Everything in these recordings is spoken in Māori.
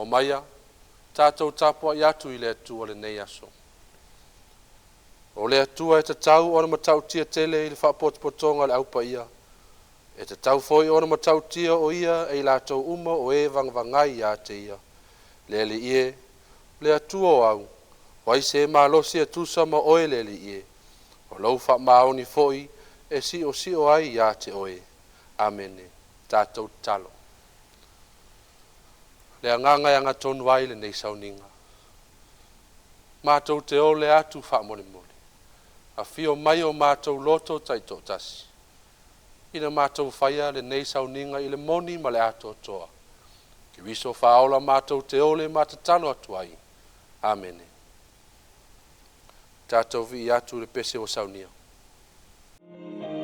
maia, tātou tāpua i atu i le atua le nei aso. O le atua e te tau o na matau tia tele i le whapotopotonga le aupa ia. E te tau foi o na matau tia o ia e i lātou uma o e vangvangai ia te ia. Le li ie, le atua o au, wai se mālosi e tusa ma oe le li ie. O lau wha maoni foi e si o ai ia te oe. Amene, tātou talo. Le anganga anga tonu ai le nei sauninga. Mātou te ole atu wha mole mole. A fio mai o mātou loto taito tasi. Ina mātou whaia le nei sauninga i le moni ma le ato toa. Ki wiso whaola mātou te ole mātatalo atu ai. Amene. Tātou vi atu le pese o saunia. Amen.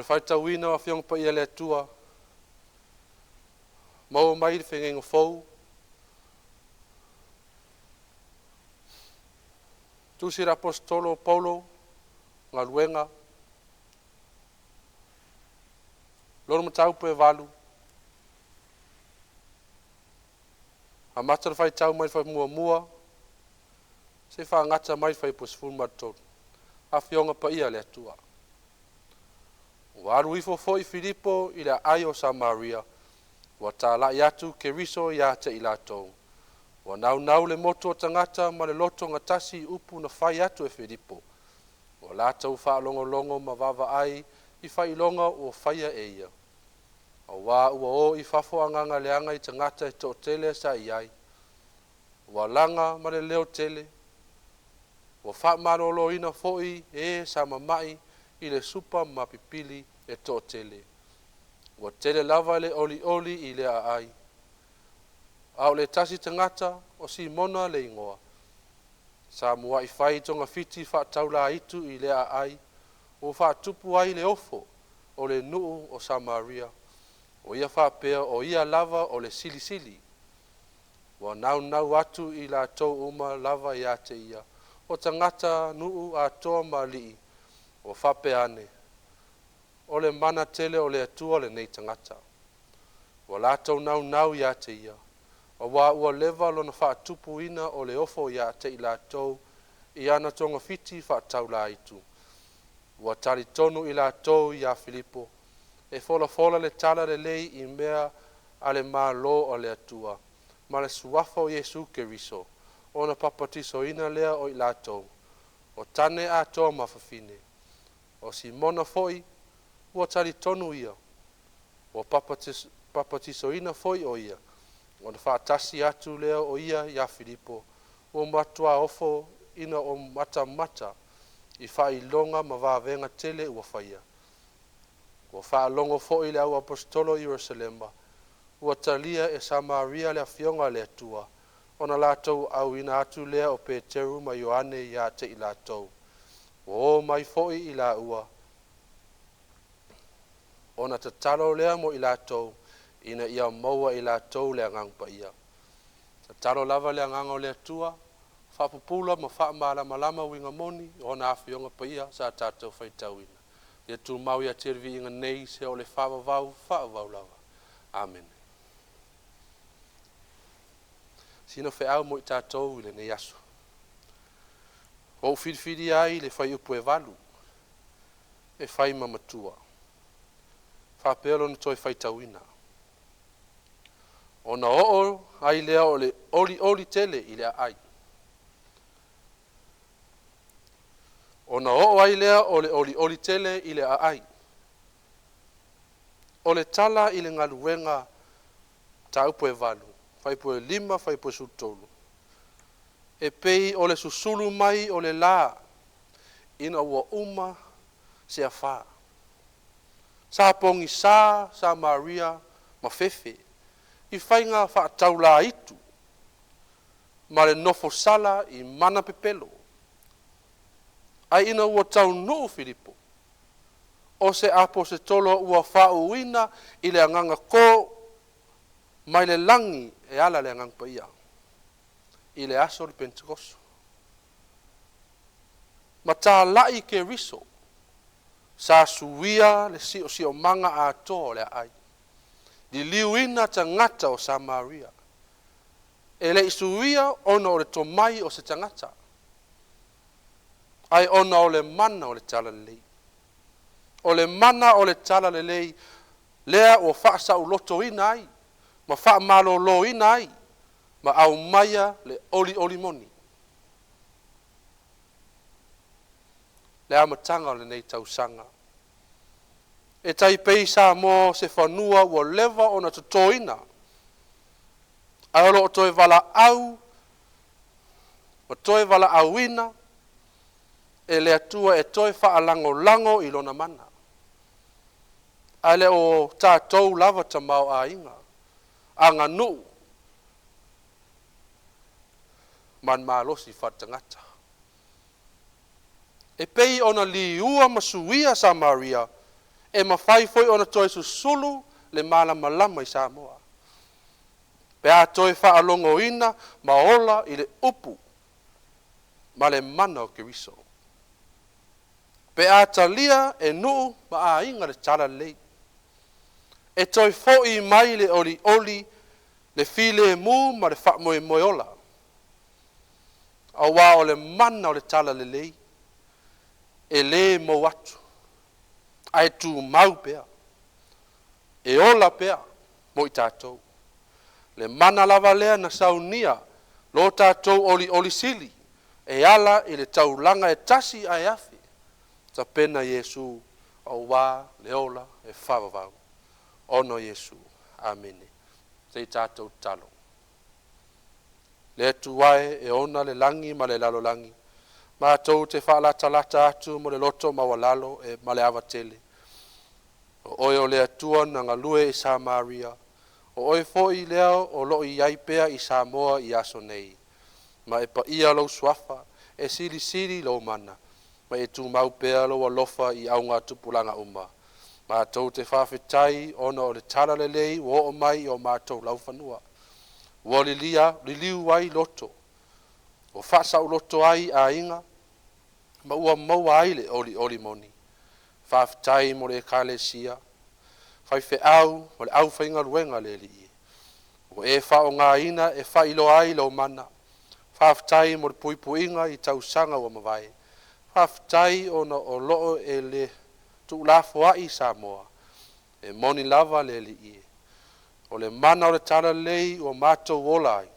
whaitauina a whionga pa ia le atua. Mau mai le whengenga fau. Tusira apostolo Paulo, ngā luenga. Loro matau pe valu. A matara whaitau mai whai mua. Se whaangata mai whai posifun matot. A whionga pa ia le atua. Waru ifo fo I Filipo I le ai o Samaria. Wa tā la iatu ke riso ia te I lātou. Wa nau le moto o tangata ma le loto ngatasi upu na whai atu e Filipo. Wa lātou whaalongo ma vava ai I whai longa o whaia e ia. A wā ua o I whafo anganga leanga I tangata e tō tele sa I ai. Wa langa ma le leo tele. Wa wha marolo ina foi e sa mamai I le supa ma pipili e tō tele. Wa tele lava le oli I le ai. Au le tasi tangata o si mona le ingoa. Sa mua I whai tonga fiti wha taula itu I le ai. O wha tupu ai le ofo o le nuu o Samaria. O ia wha pea o ia lava o le sili. Wa nau atu I la tau uma lava ia te ia. O tangata nuu a toa ma lii. O wha pea ane. O le mana tele o le atua le nei tangata. Wa la tau nau ia te ia. O wā ua lewa lona wha tupu ina o le ofo ia te I la tau. I ana tonga fiti wha tau la itu. Wa tari tonu I la tau ia Filipo. E fola le tala le lei I mea ale maa lo o le atua. Ma le suafa o Yesu ke riso. Ona papatiso ina lea o I la tau. O tane a toa mawhawhine. O si mona foi, ua tari tonu ia. O papatiso ina foi o ia. O na whaatasi atu lea o ia Filipo. O matua ofo ina o mata. I whai longa ma vāvenga tele ua whaia. Ua whaalongo foi le au apostolo Yerusalema. Ua talia e Samaria le whionga le atua. Ona lātou au ina atu lea o Peteru ma Ioane ia te I lātou. O mai foi I la ua. Ona te talo lea mo I lātou. Ina ia maua I lātou le angang pa ia. Te talo lava le angang o le atua. Whapupula ma wha malama winga moni. Ona awhionga pa ia sa tātou whaitauina. Ia tu mau ia tervi inga nei se o le whaavau lava. Amen. Sino fe au mo I tātou I le nei aso. O whirwhiri ai le whai upu e walu. E whai mamatua. Whapelo na toi whaitauina. O na oo ai lea o le oli tele I lea ai. O na oo ai lea o le oli tele I lea ai. O le tala I le ngaluenga ta upu e walu. Whai pu e 5, whai pu e sutolu. E pei o le susulu mai o le la. Ina ua uma se a wha. Sa pongi sa Maria ma fefe. I whainga wha taula itu. Ma le nofo sala I mana pepelo. Ai ina ua tau nuu Filipo. O se apo se tolo ua whau ina I le anganga ko mai le langi e ala le angang pa ia. I le aso le Pentekosto. Ma tā lai ke riso. Sa suia le si o manga a to le ai. Di liuina tangata o Samaria. E le isuia ona o le tomai o se tangata. Ai ona o le mana o le tala le lei. O le mana o le tala le lei. Lea o whaasa u loto ina ai. Ma wha malo lo ina ai. Ma au maia le oli moni. Le amatanga o le nei tausanga. E tai peisa mo se whanua ua lewa o na tutoina. Ai olo o toi vala au. O toi vala auina. E le atua e toi wha lango I lona mana. Ai le o tātou lava tamau a inga. A ngā nuu. Man malosi whatangata. E pei ona li ua masuia Samaria. e mawhai foi ona toi susulu le malama i Samoa. Pe a toi whaalongo ina ma ola i le upu ma le mana o Keriso. Pe a talia e nuu ma a inga le tala lei. E toi foi mai le oli oli le file mu ma le whamoe moe ola. A wā o le mana o le tala le lei. E le mo atu. Ai tu mau pea. E ola pea mo i tātou. Le mana lava lea na saunia lo tātou oli sili. E ala i le taulanga e tasi ai afi. Ta pena Yesu au wā le ola e whawawau. Ono Yesu. Amene. Te tātou talo. Le tuwae e ona le langi ma le lalo langi. Ma tau te whaalata lata atu mo le loto ma walalo e ma le awa tele. O oi o le atua na ngalue i Samaria. O oi foi leo o lo i aipea i Samoa i aso nei. Ma e pa ia lo swafa e siri siri lo mana. Ma e tu mau pea lo alofa i aunga tupulanga uma. Ma tau te whawhetai ona o le tala le lei o mai o mātou laufanua. Wa liliu ai loto. O whasau loto ai a inga. Ma ua maua ai le oli moni. Whawhetai mo le kalesia. Whaife au mo le au whainga ruenga le li. O e whao ngā ina e whailo ai lo mana. Whawhetai mo le puipuinga i tausanga wa mawai. Whawhetai ona o loo e le tu lafo ai Samoa. E moni lava le li. O le mana o le tala lei o mātou ola ai.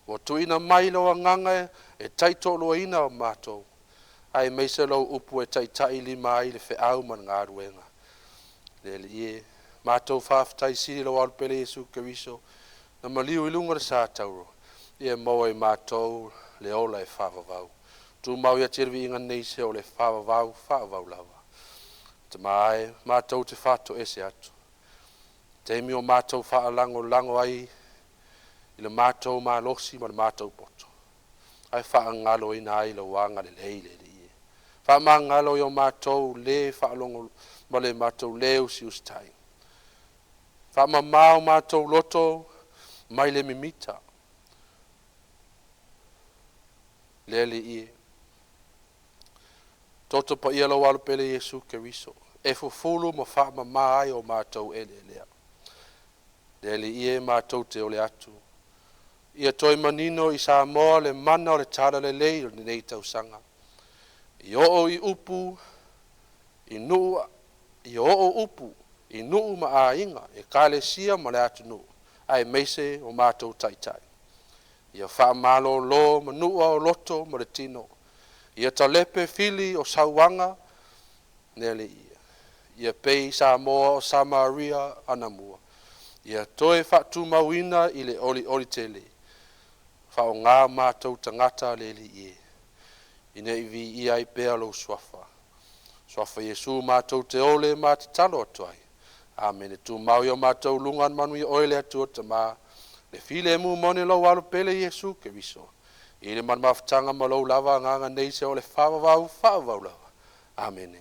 O tuina mai lo anganga e taito lo ina o mātou. Ai meise lo upu e taitai lima ai le whiau man ngā ruenga. Le li mātou whawhetai siri lo alpele Jesu Keriso. Na maliu ilunga le sātauro. Ia maua i mātou le ola e whawawau. Tu mau ia tirvi inga neise o le whawawau lava. Te mai mātou te whato ese atu. Te mi o mātou lango ai i le mātou mālosi ma le mātou poto. Ai whaangalo ina ai lo wanga le leile li. Whaamangalo i o mātou le whaalongo ma le mātou le usi ustai. Whaamamau mātou loto mai le mimita. Le li ie. Toto pa ia lo alpele Jesu Keriso. E fufulu ma whaamamai o mātou ele lea. Le li ie mātou te ole atu. Ia toi manino i Samoa le mana o le tara le lei o nei tausanga. I o i upu, i o upu, i nuu ma a inga, e kale sia ma le atu nuu. Ai meise o mātou taitai. Ia wha malo lo ma nua o loto ma le tino. Ia talepe fili o sauanga, nele ia. Ia pei Samoa o Samaria anamua. Ia toe whatu mawina i le oli tele. Whao ngā mātou tangata le li ie. Ine iwi ia i pēa lo swafa. Swafa Yesu mātou te ole mātou talo atuai. Amen. Tu mau yo mātou lungan manu i oile atu o tama. Le file mu mone lo walu pele Yesu Keriso. I le man maftanga ma lo lava nganga neise o le whawawau lava. Amen.